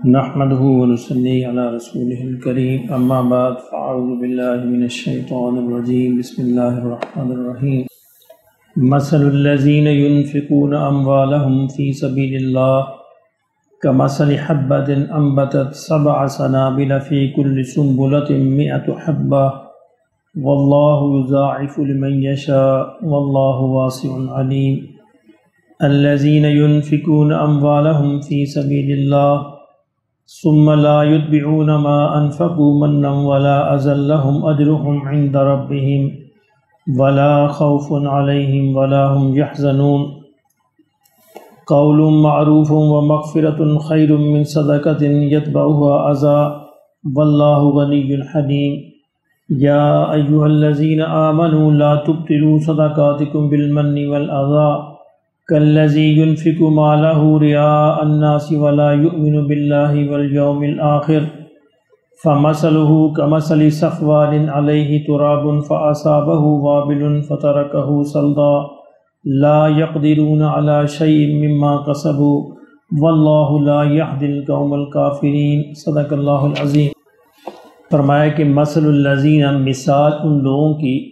نحمده ونصلي على رسوله الكريم اما بعد فاعوذ بالله من الشيطان الرجيم بسم الله الرحمن الرحيم مثل الذين ينفقون اموالهم في سبيل الله كمثل حبة انبتت 7 سنابل في كل سنبلة 100 حبة والله يضاعف لمن يشاء والله واسع عليم الذين ينفقون اموالهم في سبيل الله ثم لا يتبعون ما انفقوا منا ولا اذى لهم اجرهم عند ربهم ولا خوف عليهم ولا هم يحزنون قول معروف ومغفرة خير من صدقة يتبعها أذى والله غني حليم يا أيها الذين آمنوا لا تبطلوا صدقاتكم بالمن والأذى كالذي ينفق ماله رئاء الناس ولا يؤمن بالله واليوم الآخر فمثله كمثل صفوان عليه تراب فأصابه وابل فتركه صلدا لا يقدرون على شيء مما كسبوا والله لا يهدي القوم الكافرين صدق اللہ العظیم۔ فرمایا کہ مثل الذین، مثال ان لوگوں کی،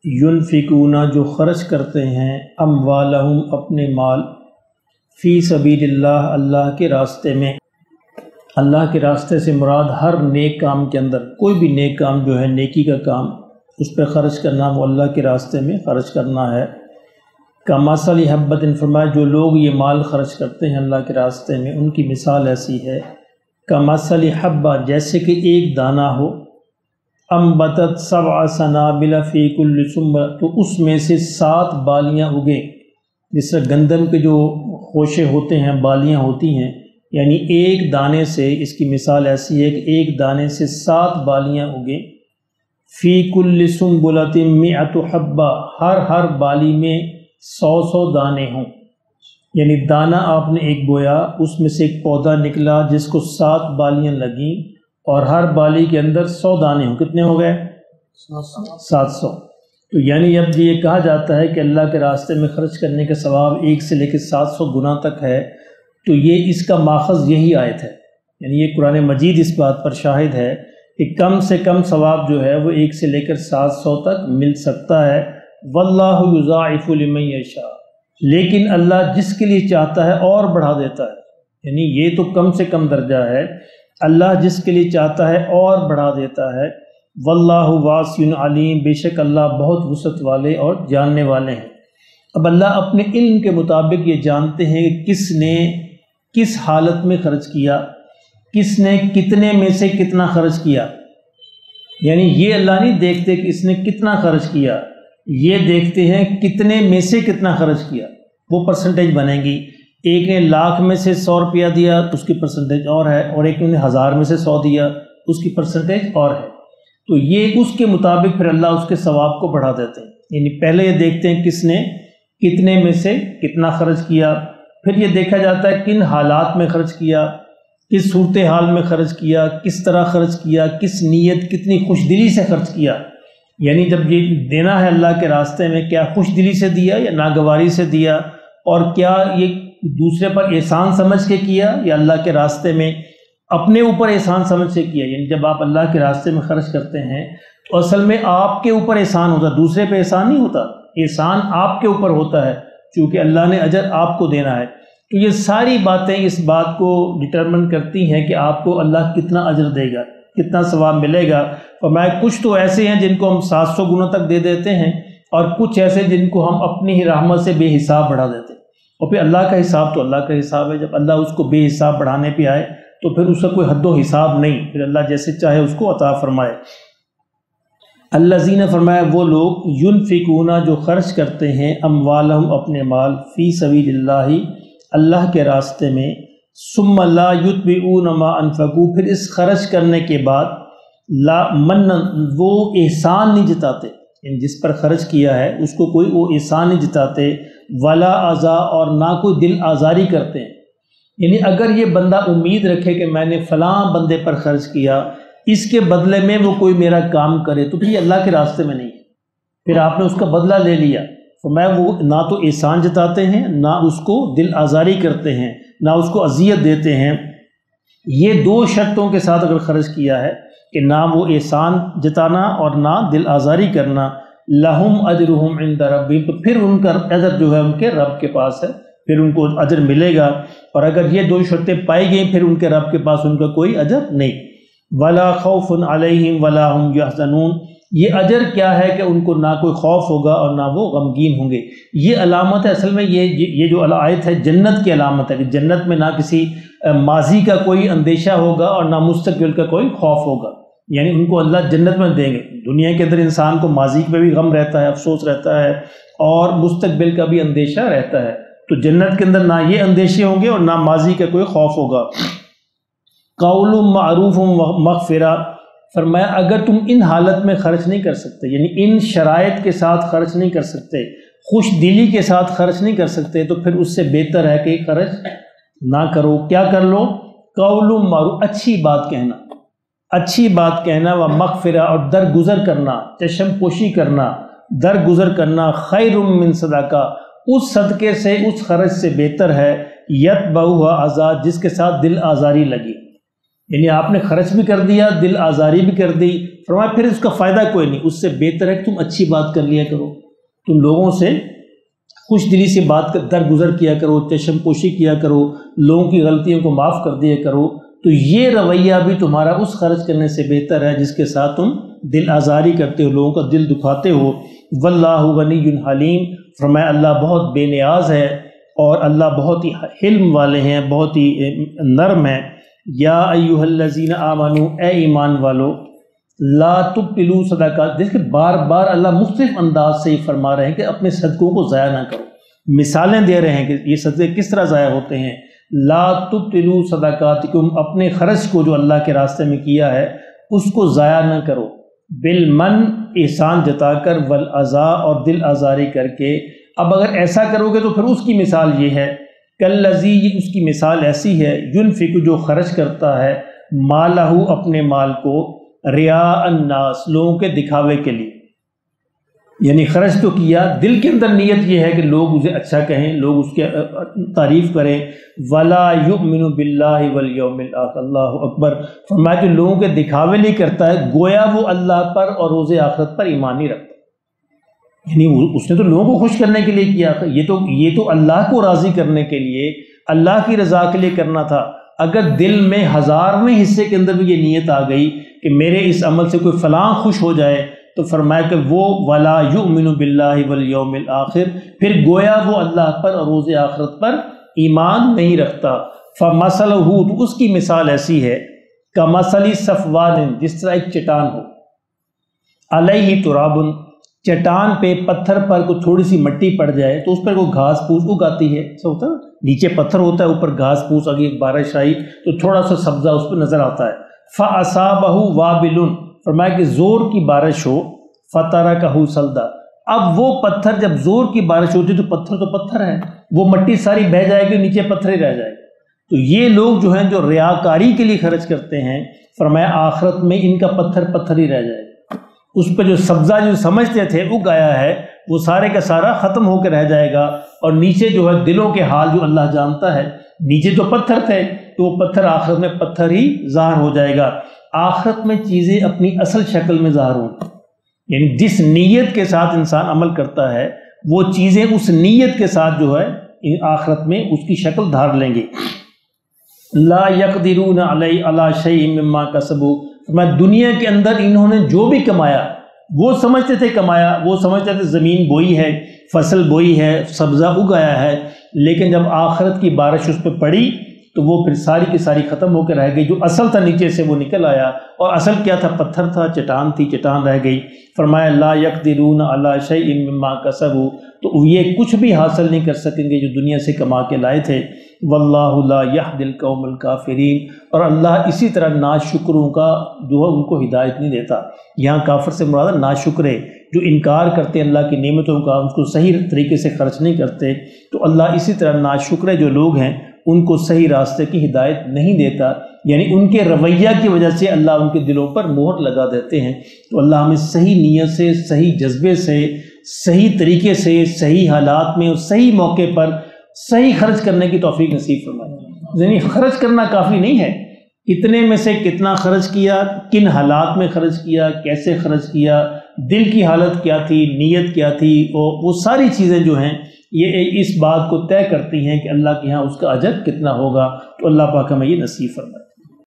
ینفقون جو خرچ کرتے ہیں، اموالہم اپنے مال، فی سبیل اللہ اللہ کے راستے میں۔ اللہ کے راستے سے مراد ہر نیک کام کے اندر کوئی بھی نیک کام جو ہے، نیکی کا کام، اس پہ خرچ کرنا، وہ اللہ کے راستے میں خرچ کرنا ہے۔ کمثل حبۃ، فرمایا جو لوگ یہ مال خرچ کرتے ہیں اللہ کے راستے میں، ان کی مثال ایسی ہے، کمثل حبہ، جیسے کہ ایک دانہ ہو، انبتت 7 سنابل فی کل سنبلہ، تو اس میں سے 7 بالیاں اگیں۔ جس طرح گندم کے جو خوشے ہوتے ہیں، بالیاں ہوتی ہیں، یعنی ایک دانے سے، اس کی مثال ایسی ہے کہ ایک دانے سے 7 بالیاں اگیں۔ فی کل سنبلۃ 100 حبہ، ہر بالی میں 100 دانے ہوں، یعنی دانہ آپ نے ایک بویا، اس میں سے ایک پودا نکلا جس کو 7 بالیاں لگیں، اور ہر بالی کے اندر 100 دانے ہوں، کتنے ہو گئے؟ 700۔ تو یعنی اب یہ کہا جاتا ہے کہ اللہ کے راستے میں خرچ کرنے کا ثواب 1 سے لے کے 700 گنا تک ہے، تو یہ اس کا ماخذ یہی آیت ہے، یعنی یہ قرآن مجید اس بات پر شاہد ہے کہ کم سے کم ثواب جو ہے وہ 1 سے لے کر 700 تک مل سکتا ہے۔ واللہ یضاعف لمن یشاء، لیکن اللہ جس کے لیے چاہتا ہے اور بڑھا دیتا ہے، یعنی یہ تو کم سے کم درجہ ہے، اللہ جس کے لیے چاہتا ہے اور بڑھا دیتا ہے۔ واللہ واسع علیم، بے شک اللہ بہت وسعت والے اور جاننے والے ہیں۔ اب اللہ اپنے علم کے مطابق یہ جانتے ہیں کہ کس نے کس حالت میں خرچ کیا، کس نے کتنے میں سے کتنا خرچ کیا، یعنی یہ اللہ نہیں دیکھتے کہ اس نے کتنا خرچ کیا، یہ دیکھتے ہیں کتنے میں سے کتنا خرچ کیا، وہ پرسنٹیج بنیں گی۔ ایک نے لاکھ میں سے 100 روپیہ دیا، اس کی پرسنٹیج اور ہے، اور ایک نے 1000 میں سے 100 دیا، اس کی پرسنٹیج اور ہے۔ تو یہ اس کے مطابق پھر اللہ اس کے ثواب کو بڑھا دیتے ہیں، یعنی پہلے یہ دیکھتے ہیں کس نے کتنے میں سے کتنا خرچ کیا، پھر یہ دیکھا جاتا ہے کن حالات میں خرچ کیا، کس صورتحال میں خرچ کیا، کس طرح خرچ کیا، کس نیت، کتنی خوش دلی سے خرچ کیا، یعنی جب یہ دینا ہے اللہ کے راستے میں، کیا خوش دلی سے دیا یا ناگواری سے دیا، اور کیا یہ دوسرے پر احسان سمجھ کے کیا یا اللہ کے راستے میں اپنے اوپر احسان سمجھ سے کیا۔ یعنی جب آپ اللہ کے راستے میں خرچ کرتے ہیں تو اصل میں آپ کے اوپر احسان ہوتا ہے، دوسرے پہ احسان نہیں ہوتا، احسان آپ کے اوپر ہوتا ہے، چونکہ اللہ نے اجر آپ کو دینا ہے۔ تو یہ ساری باتیں اس بات کو ڈٹرمن کرتی ہیں کہ آپ کو اللہ کتنا اجر دے گا، کتنا ثواب ملے گا۔ فرمایا کچھ تو ایسے ہیں جن کو ہم 700 گنا تک دے دیتے ہیں، اور کچھ ایسے جن کو ہم اپنی ہی رحمت سے بے حساب بڑھا دیتے ہیں، اور پھر اللہ کا حساب تو اللہ کا حساب ہے، جب اللہ اس کو بے حساب بڑھانے پہ آئے تو پھر اس کا کوئی حد و حساب نہیں، پھر اللہ جیسے چاہے اس کو عطا فرمائے۔ الذین، فرمایا وہ لوگ، ینفقون جو خرچ کرتے ہیں، اموالہم اپنے مال، فی سبیل اللہ اللہ کے راستے میں، ثم لا یتبعون ما انفقوا، پھر اس خرچ کرنے کے بعد لا من، وہ احسان نہیں جتاتے، یعنی جس پر خرچ کیا ہے اس کو کوئی وہ احسان نہیں جتاتے، ولا اذا، اور نہ کوئی دل آزاری کرتے ہیں، یعنی اگر یہ بندہ امید رکھے کہ میں نے فلاں بندے پر خرچ کیا، اس کے بدلے میں وہ کوئی میرا کام کرے، تو پھر یہ اللہ کے راستے میں نہیں ہے، پھر آپ نے اس کا بدلہ لے لیا۔ فرمایا وہ نہ تو احسان جتاتے ہیں، نہ اس کو دل آزاری کرتے ہیں، نہ اس کو اذیت دیتے ہیں۔ یہ دو شرطوں کے ساتھ اگر خرچ کیا ہے کہ نہ وہ احسان جتانا اور نہ دل آزاری کرنا، لہم اجرہم عند ربہم، تو پھر ان کا اجر جو ہے ان کے رب کے پاس ہے، پھر ان کو اجر ملے گا۔ اور اگر یہ دو شرطیں پائی گئیں پھر ان کے رب کے پاس ان کا کوئی اجر نہیں۔ ولا خوف علیہم ولا ہم یحزنون، یہ اجر کیا ہے کہ ان کو نہ کوئی خوف ہوگا اور نہ وہ غمگین ہوں گے۔ یہ علامت ہے، اصل میں یہ جو آیت ہے جنت کی علامت ہے کہ جنت میں نہ کسی ماضی کا کوئی اندیشہ ہوگا اور نہ مستقبل کا کوئی خوف ہوگا، یعنی ان کو اللہ جنت میں دیں گے۔ دنیا کے اندر انسان کو ماضی پہ بھی غم رہتا ہے، افسوس رہتا ہے، اور مستقبل کا بھی اندیشہ رہتا ہے، تو جنت کے اندر نہ یہ اندیشے ہوں گے اور نہ ماضی کا کوئی خوف ہوگا۔ قول معروف مغفرہ، فرمایا اگر تم ان حالت میں خرچ نہیں کر سکتے، یعنی ان شرائط کے ساتھ خرچ نہیں کر سکتے، خوش دلی کے ساتھ خرچ نہیں کر سکتے، تو پھر اس سے بہتر ہے کہ خرچ نہ کرو۔ کیا کر لو؟ قول معروف، اچھی بات کہنا، اچھی بات کہنا، و مغفرہ، اور درگزر کرنا، چشم پوشی کرنا، درگزر کرنا، خیر من صدقہ، اس صدقے سے، اس خرچ سے بہتر ہے، یتبعھا اذی، جس کے ساتھ دل آزاری لگی، یعنی آپ نے خرچ بھی کر دیا، دل آزاری بھی کر دی، فرمایا پھر اس کا فائدہ کوئی نہیں، اس سے بہتر ہے کہ تم اچھی بات کر لیا کرو، تم لوگوں سے خوش دلی سے بات درگزر کیا کرو، چشم پوشی کیا کرو، لوگوں کی غلطیوں کو معاف کر دیا کرو، تو یہ رویہ بھی تمہارا اس خرچ کرنے سے بہتر ہے جس کے ساتھ تم دل آزاری کرتے ہو، لوگوں کا دل دکھاتے ہو۔ واللہ غنی حلیم، فرمایا اللہ بہت بے نیاز ہے اور اللہ بہت ہی حلم والے ہیں، بہت ہی نرم ہیں۔ یا ایھا الذین آمنو، اے ایمان والو، لا تبطلوا صدقات، دیکھیں بار بار اللہ مختلف انداز سے یہ فرما رہے ہیں کہ اپنے صدقوں کو ضائع نہ کرو، مثالیں دے رہے ہیں کہ یہ صدقے کس طرح ضائع ہوتے ہیں۔ لا تبطلوا صدقاتکم، اپنے خرچ کو جو اللہ کے راستے میں کیا ہے اس کو ضائع نہ کرو، بالمن، احسان جتا کر، والاذی، اور دل آزاری کر کے۔ اب اگر ایسا کرو گے تو پھر اس کی مثال یہ ہے، کالذی، اس کی مثال ایسی ہے، ینفق، جو خرچ کرتا ہے، مالہ، اپنے مال کو، ریا الناس، لوگوں کے دکھاوے کے لیے، یعنی خرچ تو کیا، دل کے اندر نیت یہ ہے کہ لوگ اسے اچھا کہیں، لوگ اس کے تعریف کریں، ولا یؤمن باللہ والیوم الآخر، اللہ اکبر، فرمایا کہ لوگوں کے دکھاوے لیے کرتا ہے، گویا وہ اللہ پر اور روز آخرت پر ایمان نہیں رکھتا، یعنی اس نے تو لوگوں کو خوش کرنے کے لیے کیا، یہ تو اللہ کو راضی کرنے کے لیے، اللہ کی رضا کے لیے کرنا تھا۔ اگر دل میں 1000ویں حصے کے اندر بھی یہ نیت آ گئی کہ میرے اس عمل سے کوئی فلاں خوش ہو جائے، تو فرمایا کہ وہ ولا یؤمن باللہ والیوم الآخر، پھر گویا وہ اللہ پر اور روز آخرت پر ایمان نہیں رکھتا۔ فمثلہ، تو اس کی مثال ایسی ہے، کمثل صفوان، جس طرح ایک چٹان ہو، علیہ تراب، چٹان پہ، پتھر پر کوئی تھوڑی سی مٹی پڑ جائے تو اس پر کوئی گھاس پھوس اگاتی ہے، ایسا ہوتا ہے، نیچے پتھر ہوتا ہے، اوپر گھاس پھوس، اگر ایک بارش آئی تو تھوڑا سا سبزہ اس پہ نظر آتا ہے۔ فَأَصَابَهُ وَابِلٌ، فرمایا کہ زور کی بارش ہو، فَتَرَكَهُ صَلْدًا، اب وہ پتھر، جب زور کی بارش ہوتی تو پتھر ہے، وہ مٹی ساری بہہ جائے گی، نیچے پتھر ہی رہ جائے گا۔ تو یہ لوگ جو ہیں جو ریاکاری کے لیے خرچ کرتے ہیں، فرمایا آخرت میں ان کا پتھر ہی رہ جائے گا، اس پہ جو سبزہ جو سمجھتے تھے اگایا ہے وہ سارے کا سارا ختم ہو کے رہ جائے گا، اور نیچے جو ہے دلوں کے حال جو اللہ جانتا ہے، نیچے تو پتھر تھے تو وہ پتھر آخرت میں پتھر ہی ظاہر ہو جائے گا۔ آخرت میں چیزیں اپنی اصل شکل میں ظاہر ہوتی، یعنی جس نیت کے ساتھ انسان عمل کرتا ہے وہ چیزیں اس نیت کے ساتھ جو ہے آخرت میں اس کی شکل دھار لیں گے۔ لا یقدرون علی شیء مما کسبوا، میں دنیا کے اندر انہوں نے جو بھی کمایا وہ سمجھتے تھے کمایا، وہ سمجھتے تھے زمین بوئی ہے، فصل بوئی ہے، سبزہ اگایا ہے، لیکن جب آخرت کی بارش اس پہ پڑی تو وہ پھر ساری کی ساری ختم ہو کے رہ گئی، جو اصل تھا نیچے سے وہ نکل آیا، اور اصل کیا تھا؟ پتھر تھا، چٹان تھی، چٹان رہ گئی۔ فرمایا لا یقدرون علی شیء مما کسبوا، تو یہ کچھ بھی حاصل نہیں کر سکیں گے جو دنیا سے کما کے لائے تھے۔ واللہ لا یہدی القوم الکافرین، اور اللہ اسی طرح ناشکروں کا جو ہے ان کو ہدایت نہیں دیتا۔ یہاں کافر سے مراد ناشکرے، جو انکار کرتے اللہ کی نعمتوں کا، ان کو صحیح طریقے سے خرچ نہیں کرتے، تو اللہ اسی طرح ناشکرے جو لوگ ہیں ان کو صحیح راستے کی ہدایت نہیں دیتا، یعنی ان کے رویہ کی وجہ سے اللہ ان کے دلوں پر مہر لگا دیتے ہیں۔ تو اللہ ہمیں صحیح نیت سے، صحیح جذبے سے، صحیح طریقے سے، صحیح حالات میں اور صحیح موقع پر صحیح خرچ کرنے کی توفیق نصیب فرمائے۔ یعنی خرچ کرنا کافی نہیں ہے، اتنے میں سے کتنا خرچ کیا، کن حالات میں خرچ کیا، کیسے خرچ کیا، دل کی حالت کیا تھی، نیت کیا تھی، وہ ساری چیزیں جو ہیں یہ اس بات کو طے کرتی ہیں کہ اللہ کے ہاں اس کا اجر کتنا ہوگا۔ تو اللہ پاک ہمیں یہ نصیب فرمائے۔